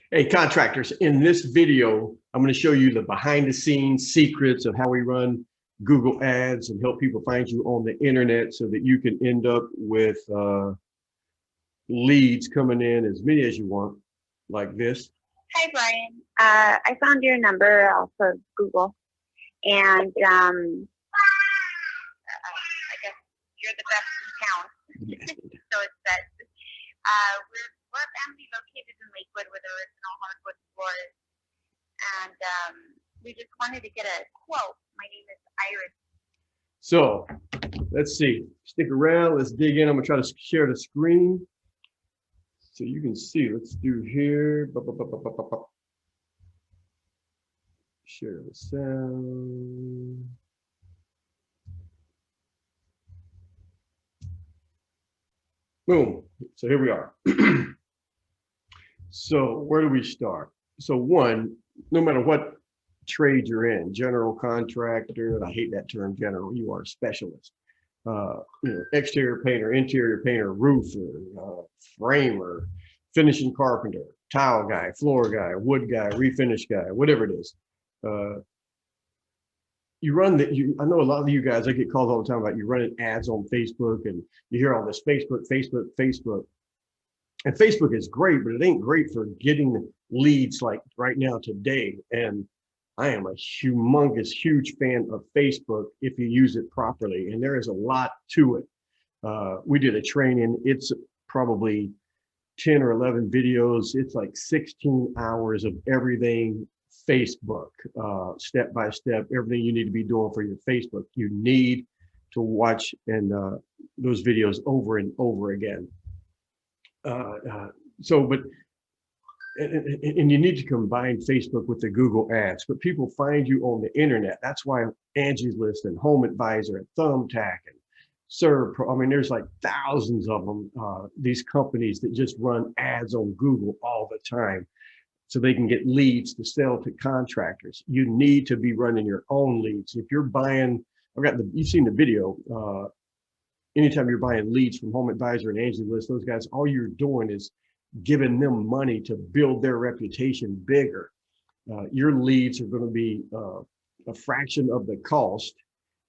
Hey, contractors, in this video, I'm going to show you the behind the scenes secrets of how we run Google Ads and help people find you on the internet so that you can end up with leads coming in as many as you want, like this. Hi, Brian. I found your number off of Google, and I guess you're the best in town. So it says we're family located in Lakewood with original hardwood floors, and we just wanted to get a quote. My name is Iris. So let's see. Stick around. Let's dig in. I'm going to try to share the screen so you can see. Let's do here. Share the sound. Boom. So here we are. So where do we start? So one, no matter what trade you're in, general contractor, and I hate that term general, you are a specialist. Exterior painter, interior painter, roofer, framer, finishing carpenter, tile guy, floor guy, wood guy, refinish guy, whatever it is. You run I know a lot of you guys, I get calls all the time about you running ads on Facebook, and you hear all this Facebook. And Facebook is great, but it ain't great for getting leads like right now today. And I am a huge fan of Facebook if you use it properly. And there is a lot to it. We did a training. It's probably 10 or 11 videos. It's like 16 hours of everything Facebook, step by step, everything you need to be doing for your Facebook. You need to watch those videos over and over again. And you need to combine Facebook with the Google ads, but people find you on the internet. That's why Angie's List and Home Advisor and Thumbtack and ServPro, I mean, there's like thousands of them, these companies that just run ads on Google all the time so they can get leads to sell to contractors. You need to be running your own leads. If you're buying, you've seen the video, anytime you're buying leads from Home Advisor and Angie's List, those guys, all you're doing is giving them money to build their reputation bigger. Your leads are going to be a fraction of the cost,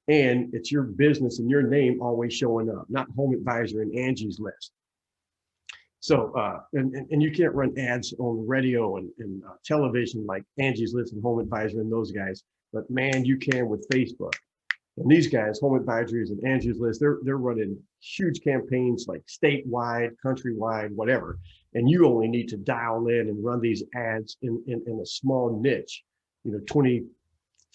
and it's your business and your name always showing up, not Home Advisor and Angie's List. So, and you can't run ads on radio and television like Angie's List and Home Advisor and those guys, but man, you can with Facebook. And these guys, Home Advisors and Angie's List, they're running huge campaigns like statewide, countrywide, whatever. And you only need to dial in and run these ads in a small niche, 20,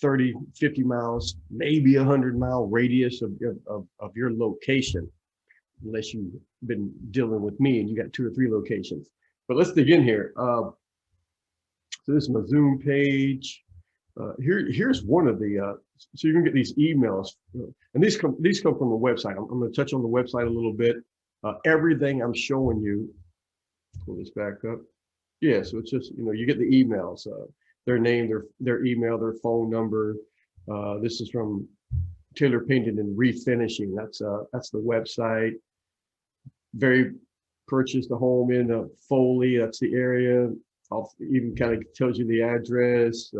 30, 50 miles, maybe 100-mile radius of your location, unless you've been dealing with me and you got 2 or 3 locations. But let's dig in here. So this is my Zoom page. Here's one of the, so you can get these emails, and these come from the website. I'm going to touch on the website a little bit. Everything I'm showing you, pull this back up. Yeah, so it's just, you get the emails, their name, their email, their phone number. This is from Taylor Painting and Refinishing. That's the website. Purchased a home in Foley. That's the area. I'll even kind of tells you the address.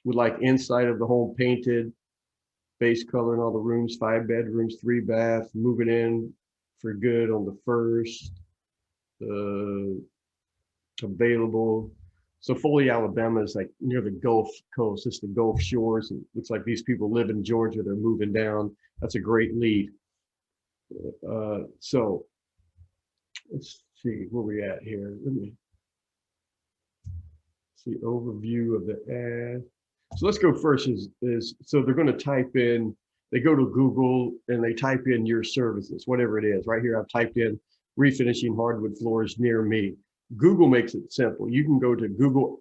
Would like inside of the home painted, base color in all the rooms, 5 bedrooms, 3 baths, moving in for good on the 1st, available. So Foley, Alabama is like near the Gulf Coast. It's the Gulf Shores. It looks like these people live in Georgia. They're moving down. That's a great lead. So let's see where we at here. Let me see overview of the ad. So let's go first so they're going to type in, they go to Google and they type in your services, whatever it is. Right here, I've typed in refinishing hardwood floors near me. Google makes it simple. You can go to Google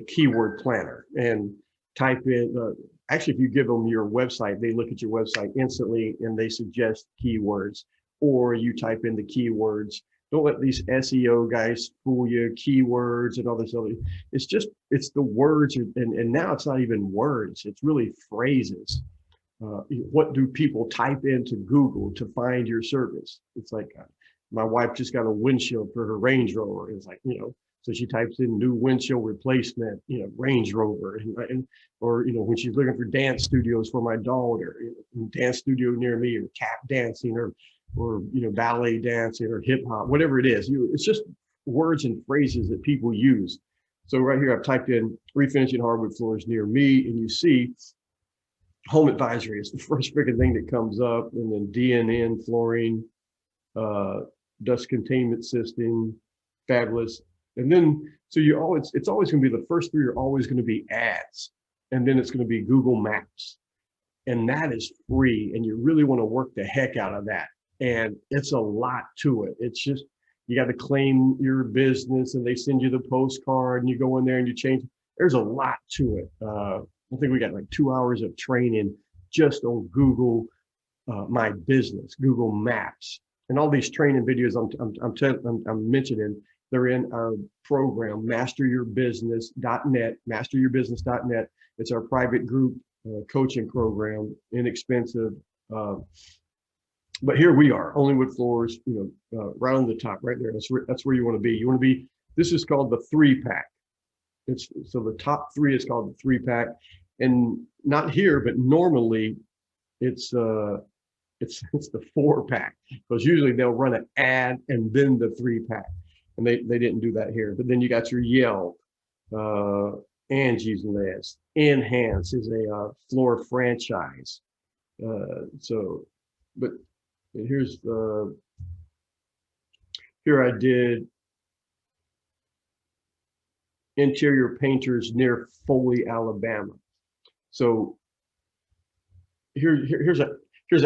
keyword planner and type in, actually, if you give them your website, they look at your website instantly and they suggest keywords, or you type in the keywords. Don't let these SEO guys fool you, keywords and all this other. It's the words, and now it's not even words, it's really phrases. What do people type into Google to find your service? It's like, my wife just got a windshield for her Range Rover. It's like, So she types in new windshield replacement, Range Rover, or when she's looking for dance studios for my daughter, dance studio near me, or tap dancing, or ballet dancing, or hip hop, whatever it is. It's just words and phrases that people use. So right here, I've typed in refinishing hardwood floors near me, and you see home advisory is the first freaking thing that comes up, and then DNN flooring, dust containment system, fabulous. And then, so it's always going to be, the first three are always going to be ads. And then it's going to be Google Maps. And that is free. And you really want to work the heck out of that. And it's a lot to it. It's just, you got to claim your business, and they send you the postcard, and you go in there and you change. There's a lot to it. I think we got like 2 hours of training just on Google My Business, Google Maps. And all these training videos I'm mentioning, they're in our program, masteryourbusiness.net, masteryourbusiness.net. It's our private group coaching program, inexpensive. But here we are, only wood floors, right on the top, right there. That's where you want to be. You want to be, this is called the 3-pack. So the top 3 is called the 3-pack. And not here, but normally it's the 4-pack, because usually they'll run an ad and then the 3-pack. And they didn't do that here. But then you got your Yelp, Angie's List, Enhance is a floor franchise. But here I did interior painters near Foley, Alabama. So here's an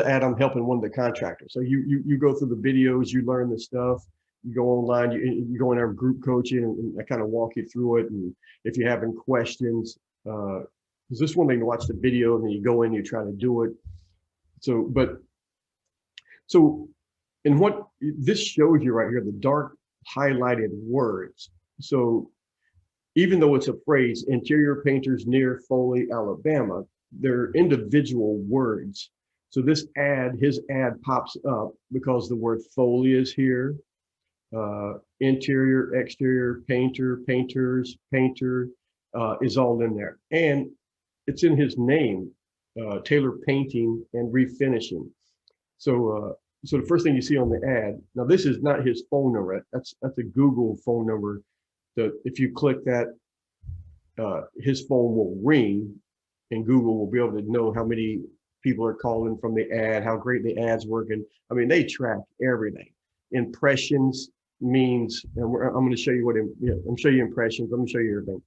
ad. I'm helping one of the contractors. So you go through the videos, you learn the stuff. You go online, you go in our group coaching, and I kind of walk you through it. And if you're having questions, because this one thing to watch the video, and then you go in, you try to do it. And what this shows you right here, the dark highlighted words. So even though it's a phrase, interior painters near Foley, Alabama, they're individual words. So his ad pops up because the word Foley is here. Interior, exterior, painter, painters, painter is all in there. And it's in his name, Taylor Painting and Refinishing. So the first thing you see on the ad, now this is not his phone number. That's a Google phone number. That if you click that, his phone will ring, and Google will be able to know how many people are calling from the ad, how great the ad's working. I mean, they track everything. Impressions means, and I'm going to show you I'm show you impressions. I'm going to show you everything.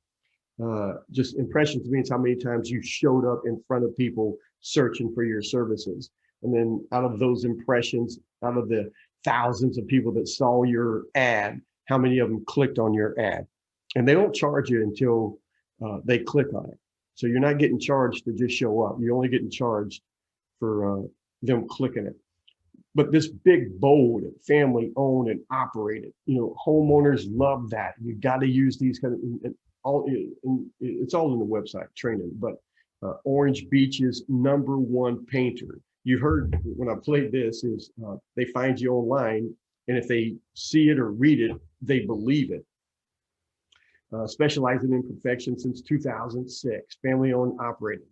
Just impressions means how many times you showed up in front of people searching for your services. And then out of those impressions, out of the thousands of people that saw your ad, how many of them clicked on your ad? And they don't charge you until they click on it. So you're not getting charged to just show up. You're only getting charged for them clicking it. But this big, bold, family owned and operated, homeowners love that. You got to use these kind of, it's all in the website training, but Orange Beach's #1 painter. You heard when I played this is they find you online, and if they see it or read it, they believe it. Specializing in perfection since 2006, family owned, operated.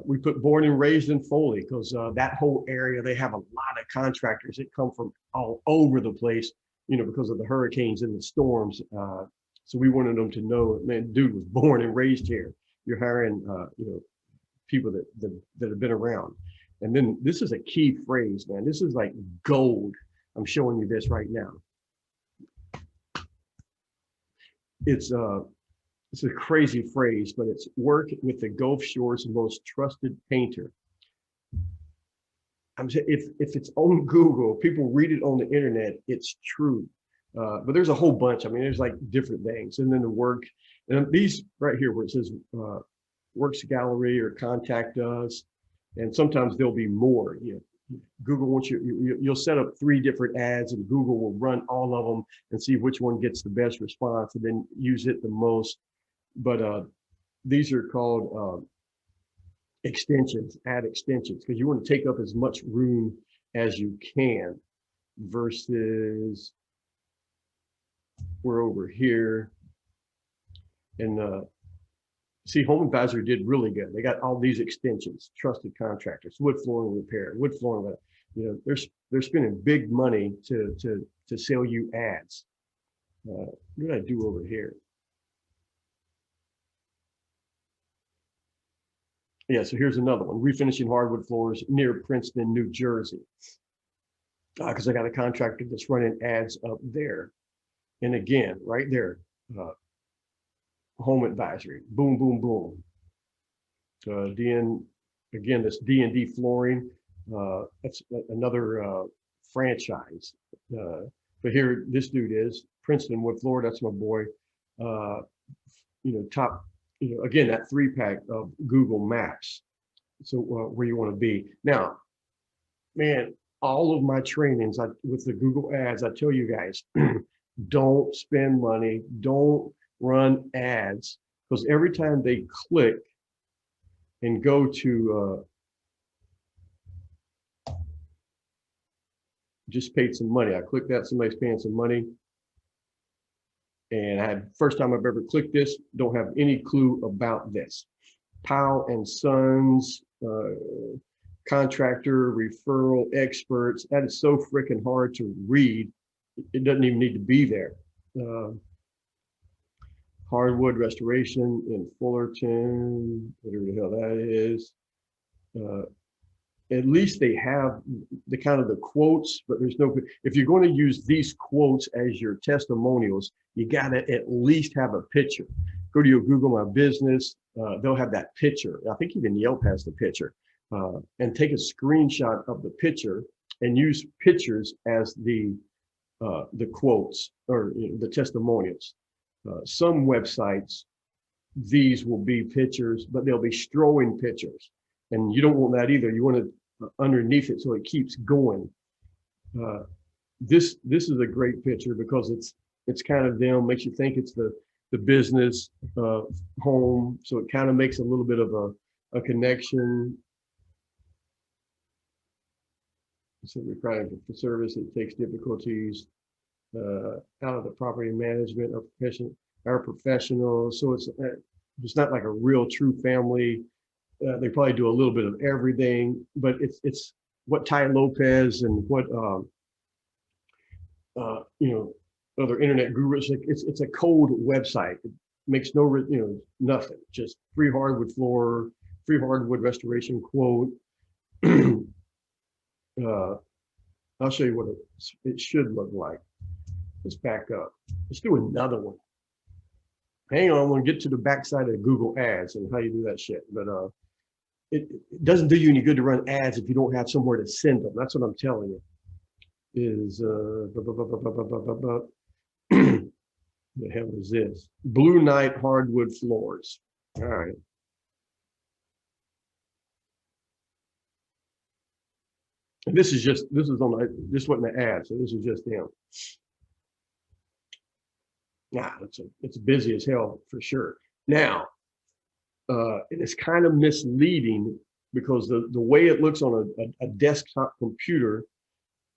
We put born and raised in Foley because that whole area, they have a lot of contractors that come from all over the place, because of the hurricanes and the storms. So we wanted them to know, man, dude was born and raised here. You're hiring, people that have been around. And then this is a key phrase, man. This is like gold. I'm showing you this right now. It's a crazy phrase, but it's work with the Gulf Shore's most trusted painter. If it's on Google, people read it on the internet, it's true. But there's a whole bunch. I mean, there's like different things. And then the work, and these right here where it says Works Gallery or Contact Us, and sometimes there'll be more. Google wants you'll set up 3 different ads, and Google will run all of them and see which one gets the best response, and then use it the most. But these are called extensions, ad extensions, because you want to take up as much room as you can versus we're over here. And see, Home Advisor did really good. They got all these extensions, trusted contractors, wood flooring repair, wood flooring. You know, they're spending big money to sell you ads. What did I do over here? Yeah, so here's another one, refinishing hardwood floors near Princeton, New Jersey. Because I got a contractor that's running ads up there. And again, right there, Home Advisory, boom, boom, boom. Again, this D&D flooring, that's another franchise. But here, this dude is Princeton Wood Floor, that's my boy. You know, top, you know, again, that 3-pack of Google Maps. So where you want to be. Now, man, all of my trainings with the Google ads, I tell you guys, don't spend money, don't run ads, because every time they click and go to just paid some money. I clicked that, somebody's paying some money. And I had first time I've ever clicked this, don't have any clue about this. Powell and Sons, contractor, referral, experts. That is so freaking hard to read. It doesn't even need to be there. Hardwood restoration in Fullerton, whatever the hell that is. At least they have the kind of the quotes, but there's no, if you're going to use these quotes as your testimonials, you got to at least have a picture. Go to your Google My Business, they'll have that picture. I think even Yelp has the picture. And take a screenshot of the picture and use pictures as the quotes or the testimonials. Some websites, these will be pictures, but they'll be strolling pictures. And you don't want that either. You want it underneath it so it keeps going. This is a great picture because it's kind of them, makes you think it's the business home. So it kind of makes a little bit of a connection. So we're trying for service, it takes difficulties out of the property management our professionals. So it's not like a real true family. They probably do a little bit of everything, but it's what Ty Lopez and what you know, other internet gurus. It's a cold website. It makes no nothing. Just free hardwood floor, free hardwood restoration quote. I'll show you what it should look like. Let's back up. Let's do another one. Hang on, I'm gonna get to the backside of Google Ads and how you do that shit. But it doesn't do you any good to run ads if you don't have somewhere to send them. That's what I'm telling you. Is the hell is this? Blue Knight hardwood floors. All right. And this is wasn't the ad, so this is just them. Nah, it's busy as hell for sure. Now, it's kind of misleading because the way it looks on a desktop computer,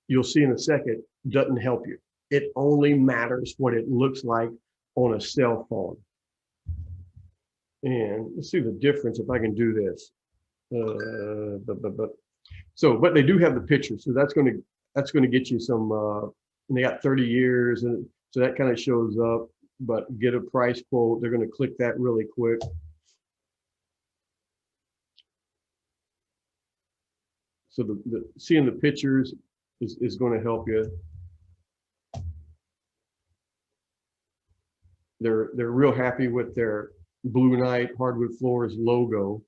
you'll see in a second, doesn't help you. It only matters what it looks like on a cell phone. And let's see the difference if I can do this. But they do have the picture, so that's going to get you some. And they got 30 years, and so that kind of shows up. But get a price quote. They're going to click that really quick. So seeing the pictures is going to help you. They're real happy with their Blue Knight hardwood floors logo.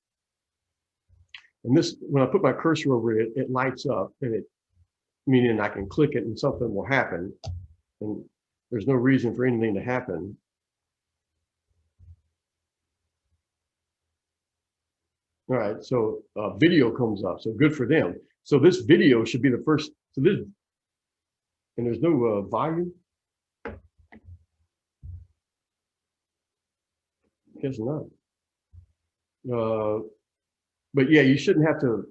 And this, when I put my cursor over it, it lights up, and meaning I can click it and something will happen. And there's no reason for anything to happen. All right, so video comes up, so good for them. So this video should be the first. So this, and there's no volume. Guess not. But yeah, you shouldn't have to.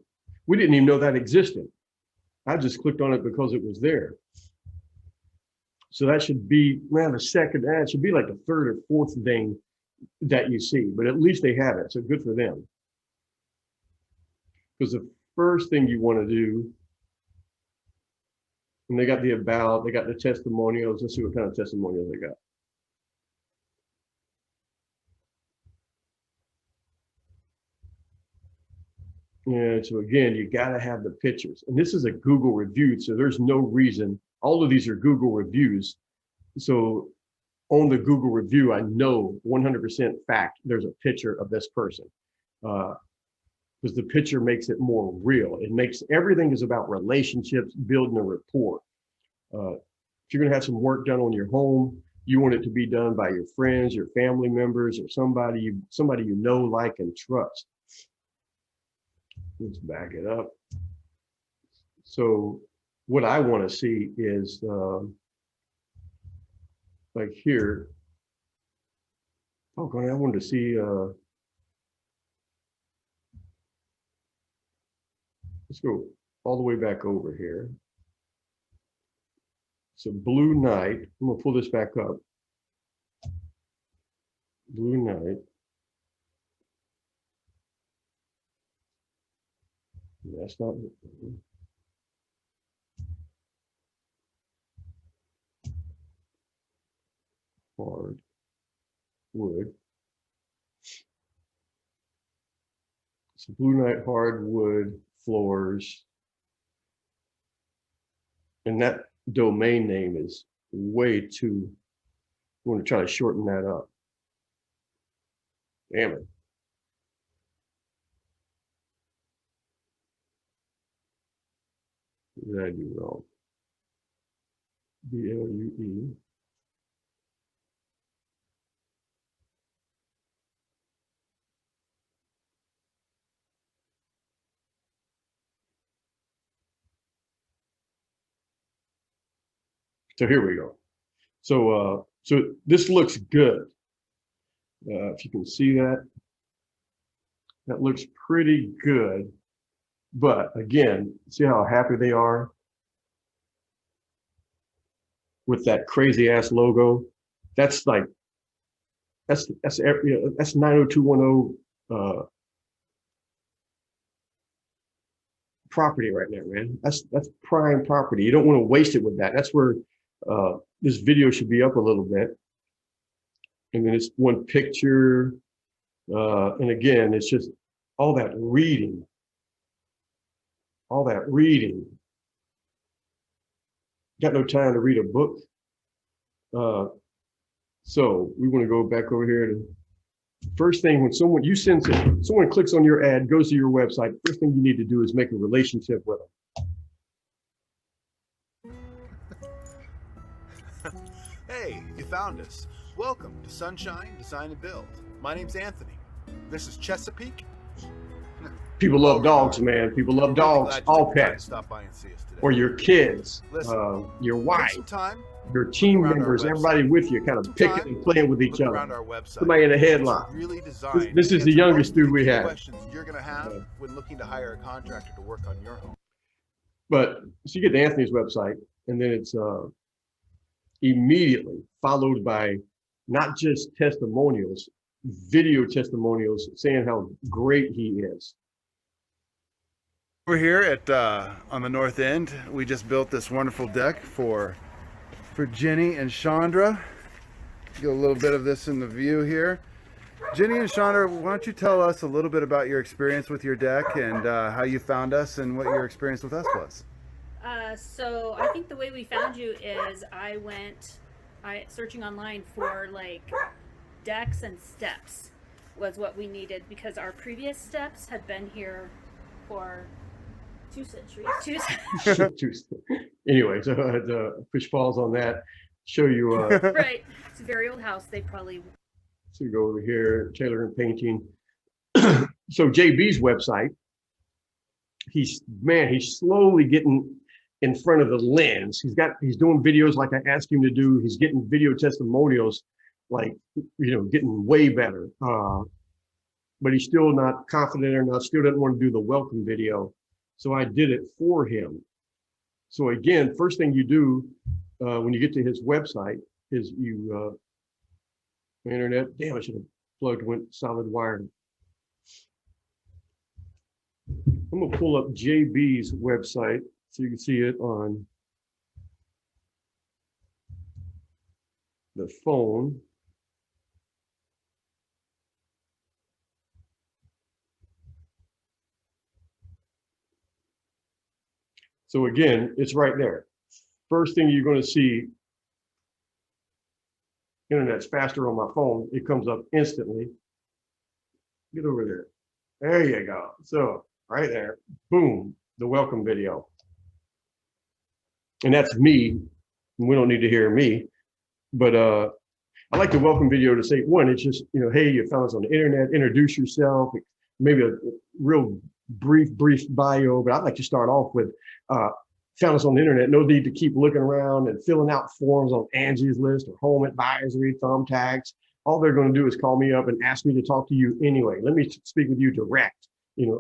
We didn't even know that existed. I just clicked on it because it was there. So that should be, man, the second ad should be like the third or fourth thing that you see, but at least they have it. So good for them. Because the first thing you want to do, and they got the about, they got the testimonials. Let's see what kind of testimonials they got. And so again, you got to have the pictures. And this is a Google review, so there's no reason. All of these are Google reviews. So on the Google review, I know 100% fact there's a picture of this person. Because the picture makes it more real. It makes everything is about relationships, building a rapport. If you're going to have some work done on your home, you want it to be done by your friends, your family members, or somebody you know, like, and trust. Let's back it up. So what I want to see is like here. Oh, God, I wanted to see. Let's go all the way back over here. So Blue Night. I'm gonna pull this back up. Blue Night. That's not hard wood. So Blue Night hardwood floors. And that domain name is way too, I want to try to shorten that up. Damn it. What did I do wrong? BLUE. So here we go. So so this looks good. If you can see that, that looks pretty good. But again, see how happy they are with that crazy ass logo. That's like that's 90210 property right there, man. That's prime property. You don't want to waste it with that. That's where this video should be up a little bit. And then it's one picture. And again, it's just all that reading. All that reading. Got no time to read a book. So we want to go back over here to first thing when someone clicks on your ad, goes to your website, first thing you need to do is make a relationship with them. Hey, you found us. Welcome to Sunshine Design and Build. My name's Anthony. This is Chesapeake. People love dogs, man. People love dogs, all pets. Stop by and see us today. Or your kids, Listen, your wife, time, your team members, everybody with you, kind of picking and playing with each other. Somebody in a headlock. Really this is the youngest dude we have. Questions you're going to have when looking to hire a contractor to work on your home. But so you get to Anthony's website, and then it's immediately followed by not just testimonials, video testimonials saying how great he is. We're here at on the north end. We just built this wonderful deck for Jenny and Chandra. Get a little bit of this in the view here. Jenny and Chandra, why don't you tell us a little bit about your experience with your deck and how you found us and what your experience with us was? So I think the way we found you is I searching online for like decks and steps was what we needed because our previous steps had been here for 2 centuries. Anyway, so I had to push pause on that. Show you. Right, it's a very old house. They probably. So you go over here, Taylor and Painting. So JB's website. He's slowly getting in front of the lens. He's doing videos like I asked him to do. He's getting video testimonials, like getting way better. But he's still not confident enough. Still doesn't want to do the welcome video. So I did it for him. So again, first thing you do when you get to his website, internet. Damn, I should have went solid wired. I'm gonna pull up JB's website so you can see it on the phone. So again, it's right there. First thing you're going to see, internet's faster on my phone. It comes up instantly. Get over there. There you go. So right there, boom, the welcome video. And that's me. We don't need to hear me, but I like the welcome video to say, one, it's just, hey, you found us on the internet, introduce yourself, maybe a real brief bio, but I'd like to start off with, found us on the internet, no need to keep looking around and filling out forms on Angie's List or Home Advisory, thumbtacks. All they're going to do is call me up and ask me to talk to you anyway. Let me speak with you direct.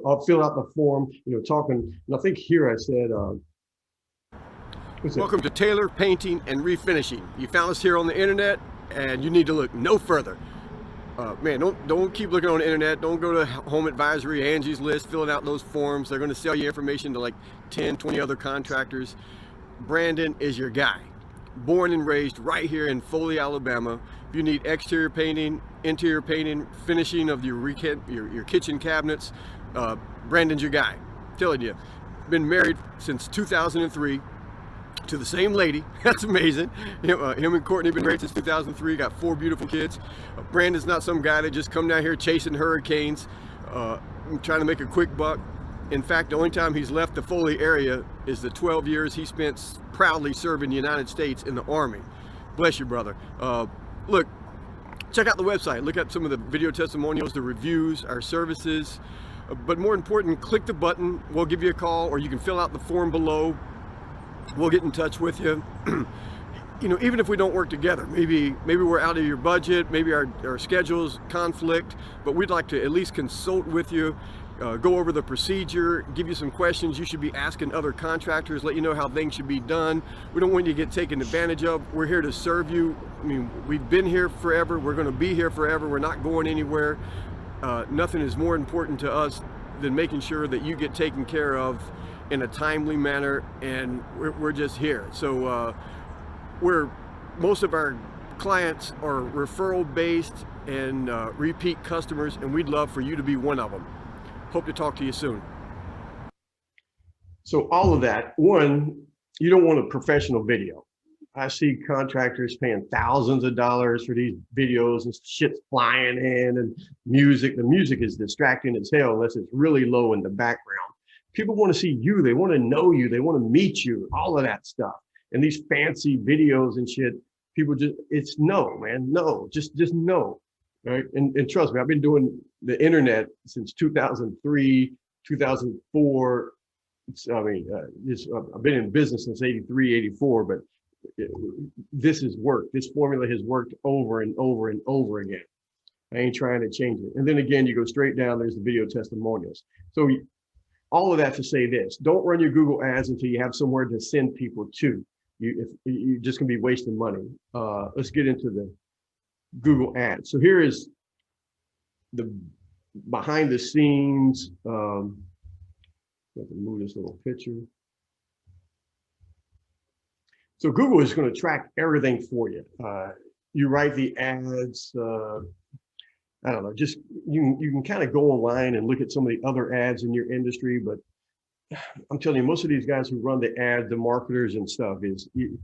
I'll fill out the form, talking. And I think here I said, welcome to Taylor Painting and Refinishing. You found us here on the internet and you need to look no further. Man, don't keep looking on the internet. Don't go to Home Advisory, Angie's List, filling out those forms. They're going to sell you information to like 10, 20 other contractors. Brandon is your guy. Born and raised right here in Foley, Alabama. If you need exterior painting, interior painting, finishing of your kitchen cabinets, Brandon's your guy. I'm telling you, been married since 2003. To the same lady. That's amazing. Him and Courtney have been married since 2003, got 4 beautiful kids. Brandon's not some guy that just come down here chasing hurricanes, trying to make a quick buck. In fact, the only time he's left the Foley area is the 12 years he spent proudly serving the United States in the Army. Bless you, brother. Look, check out the website. Look at some of the video testimonials, the reviews, our services. But more important, click the button. We'll give you a call, or you can fill out the form below. We'll get in touch with you. Even if we don't work together, maybe we're out of your budget, maybe our schedules conflict, but we'd like to at least consult with you, go over the procedure, give you some questions you should be asking other contractors, let you know how things should be done. We don't want you to get taken advantage of. We're here to serve you. I mean, we've been here forever. We're going to be here forever. We're not going anywhere. Nothing is more important to us than making sure that you get taken care of in a timely manner, and we're just here. So most of our clients are referral based and repeat customers, and we'd love for you to be one of them. Hope to talk to you soon. So all of that, one, you don't want a professional video. I see contractors paying thousands of dollars for these videos and shit's flying in, and music. The music is distracting as hell unless it's really low in the background. People want to see you, they want to know you, they want to meet you, all of that stuff. And these fancy videos and shit, people just, it's no, man, no, just no, right? And trust me, I've been doing the internet since 2003, 2004. I've been in business since 83, 84, but this has worked. This formula has worked over and over and over again. I ain't trying to change it. And then again, you go straight down, there's the video testimonials. So all of that to say this, don't run your Google ads until you have somewhere to send people to. If you're just gonna be wasting money. Let's get into the Google ads. So here is the behind the scenes. Have to move this little picture. So Google is going to track everything for you. You write the ads. I don't know, just you can kind of go online and look at some of the other ads in your industry, but I'm telling you, most of these guys who run the ads, the marketers and stuff, is you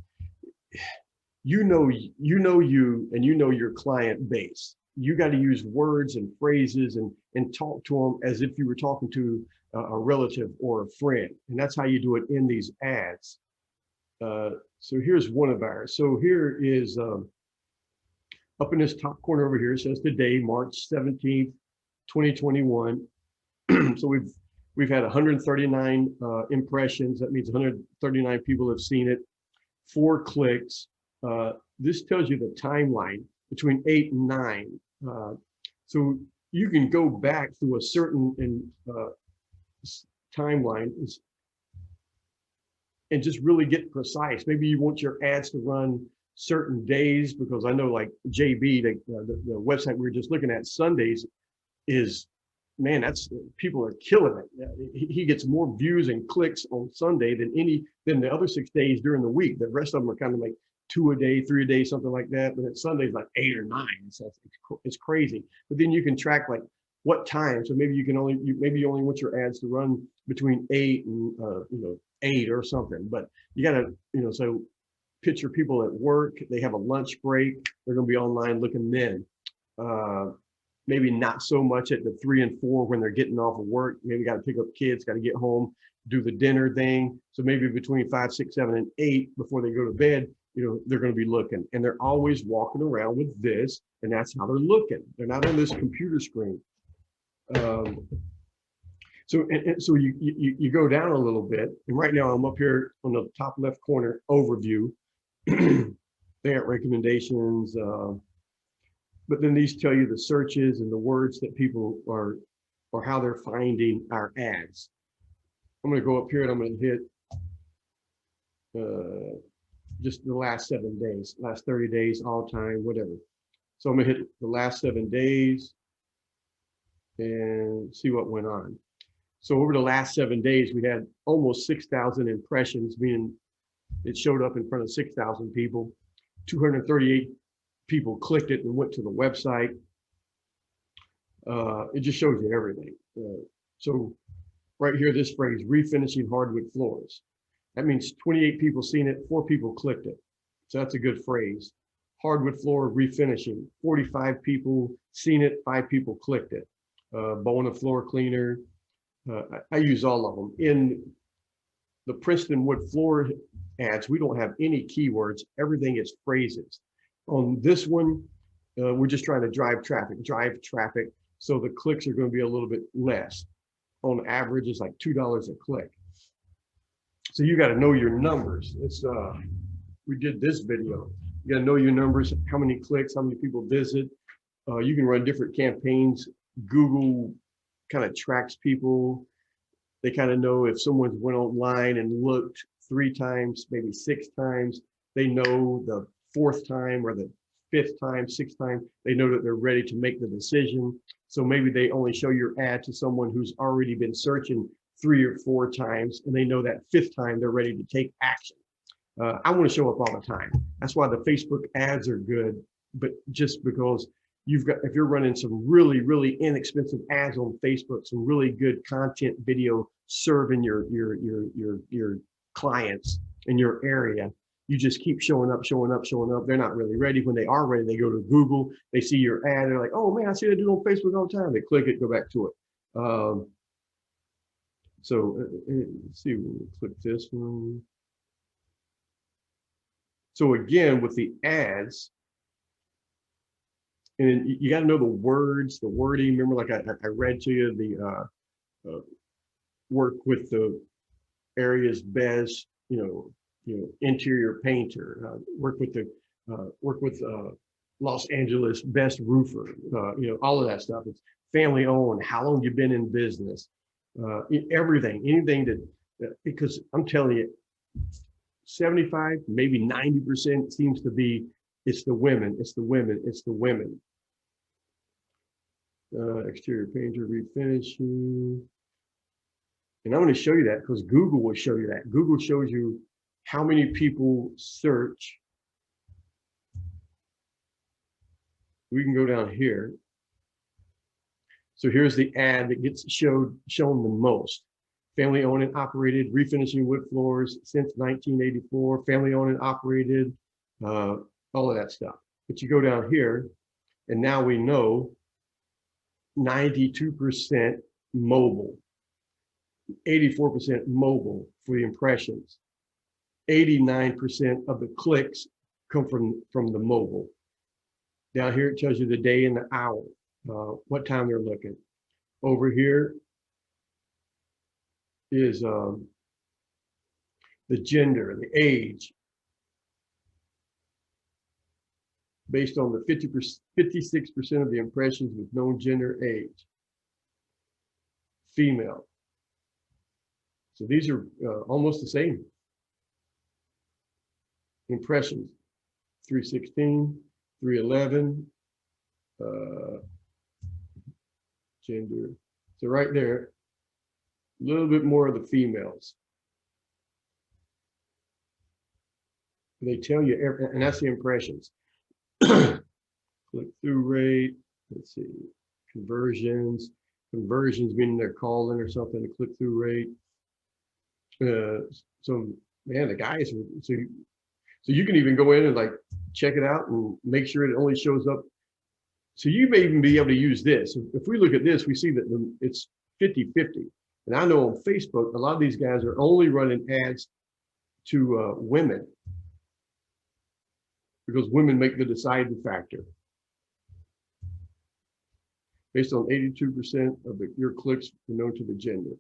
know you and you know your client base. You got to use words and phrases and talk to them as if you were talking to a relative or a friend, and that's how you do it in these ads. So here's one of ours. So here is up in this top corner over here, it says today, March 17th, 2021. So we've had 139 impressions. That means 139 people have seen it. 4 clicks. This tells you the timeline between 8 and 9. So you can go back through a certain timeline. and just really get precise. Maybe you want your ads to run certain days, because I know like JB, the website we were just looking at, Sundays is, man, that's, people are killing it. He gets more views and clicks on Sunday than the other 6 days during the week. The rest of them are kind of like 2 a day, 3 a day, something like that. But at Sunday's like 8 or 9. So it's crazy. But then you can track like what time. So maybe you only want your ads to run between 8 and 8 or something. But you gotta, so picture people at work, they have a lunch break, they're gonna be online looking then. Maybe not so much at the 3 and 4 when they're getting off of work. Maybe got to pick up kids, got to get home, do the dinner thing. So maybe between 5, 6, 7, and 8 before they go to bed, they're going to be looking, and they're always walking around with this, and that's how they're looking. They're not on this computer screen. So you go down a little bit, and right now I'm up here on the top left corner, overview. They have recommendations. But then these tell you the searches and the words that people are, or how they're finding our ads. I'm going to go up here and I'm going to hit just the last 7 days, last 30 days, all time, whatever. So I'm going to hit the last 7 days and see what went on. So over the last 7 days, we had almost 6,000 impressions, meaning it showed up in front of 6,000 people. 238 people clicked it and went to the website. It just shows you everything. So right here, this phrase, refinishing hardwood floors. That means 28 people seen it, 4 people clicked it. So that's a good phrase. Hardwood floor refinishing, 45 people seen it, 5 people clicked it. Bona floor cleaner, I use all of them. In the Princeton wood floor ads, we don't have any keywords, everything is phrases. On this one, we're just trying to drive traffic. So the clicks are going to be a little bit less. On average, it's like $2 a click. So you got to know your numbers. We did this video. You got to know your numbers, how many clicks, how many people visit. You can run different campaigns. Google kind of tracks people. They kind of know if someone went online and looked 3 times, maybe 6 times, they know the 4th time or the 5th time, 6th time, they know that they're ready to make the decision. So maybe they only show your ad to someone who's already been searching 3 or 4 times, and they know that 5th time they're ready to take action. I want to show up all the time. That's why the Facebook ads are good, but just because if you're running some really, really inexpensive ads on Facebook, some really good content video serving your clients in your area, you just keep showing up. They're not really ready. When they are ready, they go to Google, they see your ad, they're like, oh man, I see that dude on Facebook all the time. They click it, go back to it. Let's see, we'll click this one. So again, with the ads, and you got to know the words, the wording. Remember, like I read to you, the work with the area's best, interior painter, work with Los Angeles best roofer, all of that stuff. It's family owned, how long you've been in business, anything that, because I'm telling you, 75, maybe 90% seems to be, it's the women. Exterior painter refinishing. And I'm going to show you that because Google will show you that. Google shows you how many people search. We can go down here. So here's the ad that gets shown the most. Family owned and operated, refinishing wood floors since 1984, family owned and operated, all of that stuff. But you go down here, and now we know 92% mobile, 84% mobile for the impressions. 89% of the clicks come from the mobile. Down here, it tells you the day and the hour, what time they're looking. Over here is the gender, the age, based on the 56% of the impressions with known gender, age, female. So these are almost the same. impressions, 316, 311, gender. So right there, a little bit more of the females. They tell you, and that's the impressions. Click-through rate, let's see, conversions meaning they're calling or something, the click-through rate. So man, the guys, so you can even go in and like check it out and make sure it only shows up. So you may even be able to use this. If we look at this, we see that it's 50-50. And I know on Facebook, a lot of these guys are only running ads to women, because women make the deciding factor. Based on 82% of your clicks are known to the gender.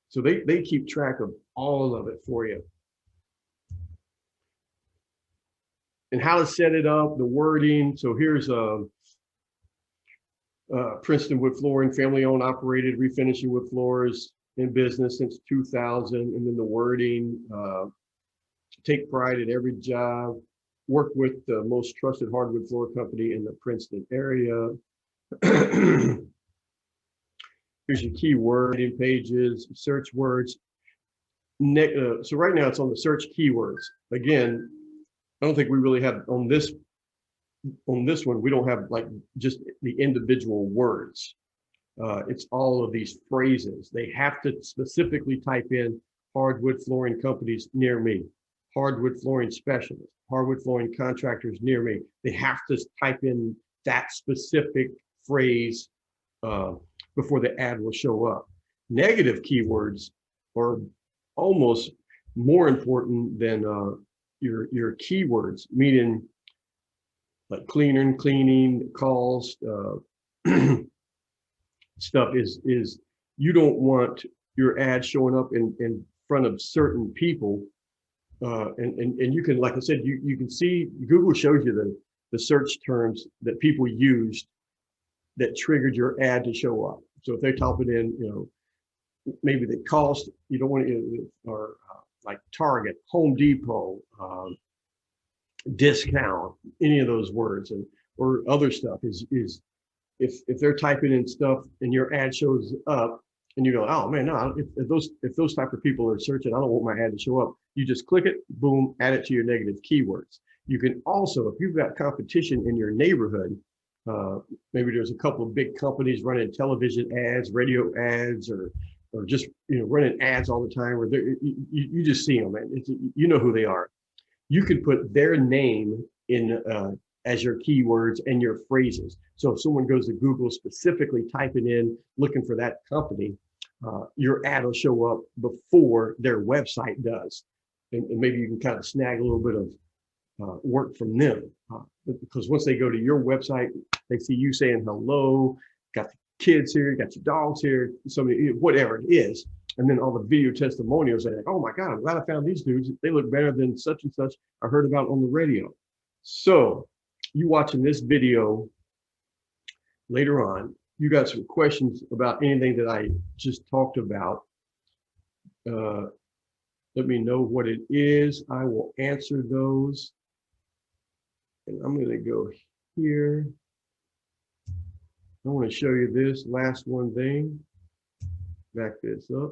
So they keep track of all of it for you. And how to set it up, the wording. So here's Princeton Wood Flooring, family-owned, operated, refinishing wood floors in business since 2000. And then the wording, take pride in every job, work with the most trusted hardwood floor company in the Princeton area. Here's your keyword pages, search words. So right now it's on the search keywords. Again, I don't think we really have on this one, we don't have like just the individual words. It's all of these phrases. They have to specifically type in hardwood flooring companies near me, hardwood flooring specialists, hardwood flooring contractors near me. They have to type in that specific phrase before the ad will show up. Negative keywords are almost more important than your keywords, meaning like cleaner and cleaning, calls, stuff is you don't want your ad showing up in front of certain people. And you can, like I said, you can see, Google shows you the search terms that people used that triggered your ad to show up. So if they type it in, you know, maybe the cost, you don't want to, or like Target, Home Depot, discount, any of those words, and or other stuff is if they're typing in stuff and your ad shows up and you go, oh man, no, if those type of people are searching, I don't want my ad to show up. You just click it, boom, add it to your negative keywords. You can also, if you've got competition in your neighborhood, maybe there's a couple of big companies running television ads, radio ads, or just, you know, running ads all the time, where you just see them, and you know who they are. You can put their name in as your keywords and your phrases. So if someone goes to Google specifically typing in, looking for that company, your ad will show up before their website does. And maybe you can kind of snag a little bit of work from them. Because once they go to your website, they see you saying hello, got the kids here, got your dogs here, somebody, whatever it is. And then all the video testimonials are like, oh my God, I'm glad I found these dudes. They look better than such and such I heard about on the radio. So you watching this video later on, you got some questions about anything that I just talked about. Let me know what it is. I will answer those. And I'm going to go here. I want to show you this last one thing. Back this up.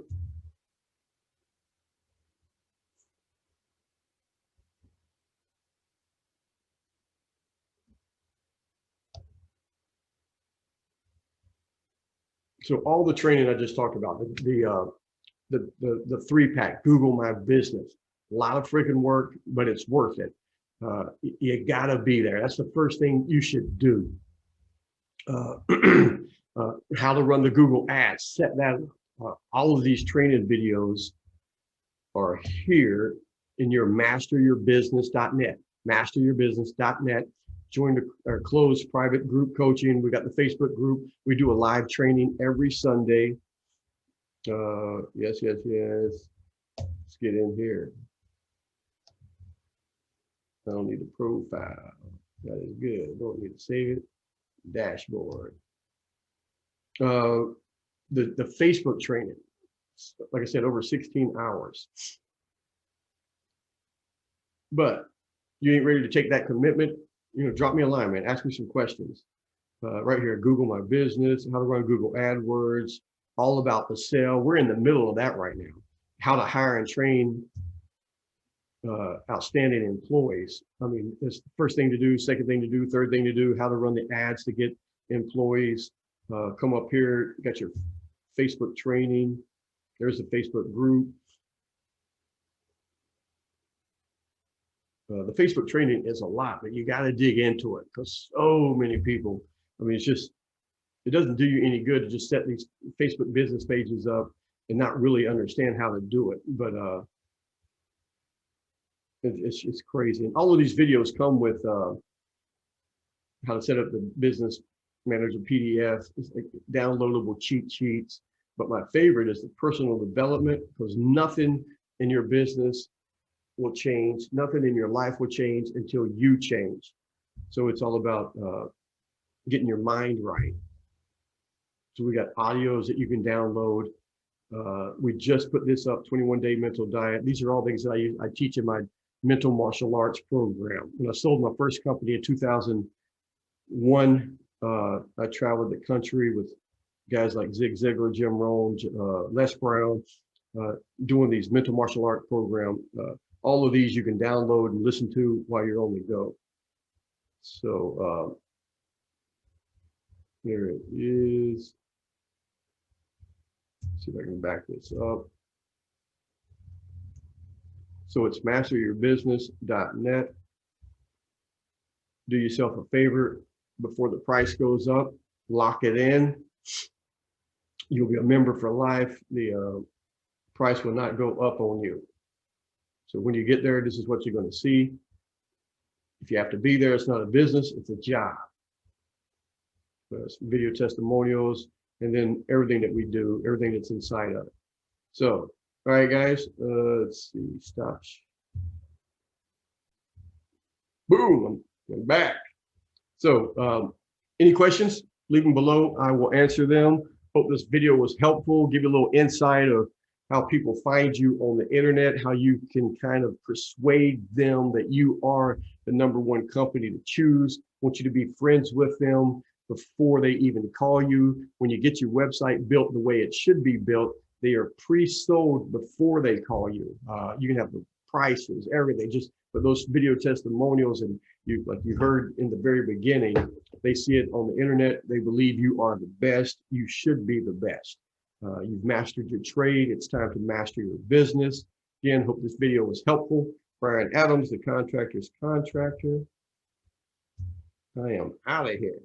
So all the training I just talked about, the 3-pack, Google My Business, a lot of freaking work, but it's worth it. You gotta be there. That's the first thing you should do. How to run the Google ads, set that up. All of these training videos are here in your masteryourbusiness.net, masteryourbusiness.net. Join our closed private group coaching. We got the Facebook group. We do a live training every Sunday. Yes. Let's get in here. I don't need a profile. That is good. Don't need to save it. Dashboard. The Facebook training, like I said, over 16 hours. but you ain't ready to take that commitment, you know, drop me a line, man. Ask me some questions. Right here, Google My Business, how to run Google AdWords, all about the sale. We're in the middle of that right now. How to hire and train outstanding employees. I mean, it's the first thing to do, second thing to do, third thing to do, how to run the ads to get employees. Come up here, you got your Facebook training. There's the Facebook group. The Facebook training is a lot, but you got to dig into it because so many people, I mean, it's just, it doesn't do you any good to just set these Facebook business pages up and not really understand how to do it. But it's crazy. And all of these videos come with how to set up the business manager PDF, it's like downloadable cheat sheets. But my favorite is the personal development, because nothing in your business will change, nothing in your life will change until you change. So it's all about getting your mind right. So we got audios that you can download. We just put this up, 21-day mental diet. These are all things that I teach in my mental martial arts program. When I sold my first company in 2001, I traveled the country with guys like Zig Ziglar, Jim Rohn, Les Brown, doing these mental martial art program. All of these you can download and listen to while you're on the go. So there it is. Let's see if I can back this up. So it's masteryourbusiness.net. Do yourself a favor before the price goes up, lock it in. You'll be a member for life. The price will not go up on you. So when you get there, this is what you're going to see. If you have to be there, it's not a business, it's a job. It's video testimonials, and then everything that we do, everything that's inside of it. So, all right, guys, let's see, stop. Boom, I'm back. So any questions, leave them below. I will answer them. Hope this video was helpful, give you a little insight of how people find you on the internet, how you can kind of persuade them that you are the #1 company to choose. I want you to be friends with them before they even call you. When you get your website built the way it should be built, they are pre-sold before they call you. You can have the prices, everything, just for those video testimonials. And you, like you heard in the very beginning, they see it on the internet. They believe you are the best. You should be the best. You've mastered your trade. It's time to master your business. Again, hope this video was helpful. Brian Adams, the Contractor's Contractor. I am out of here.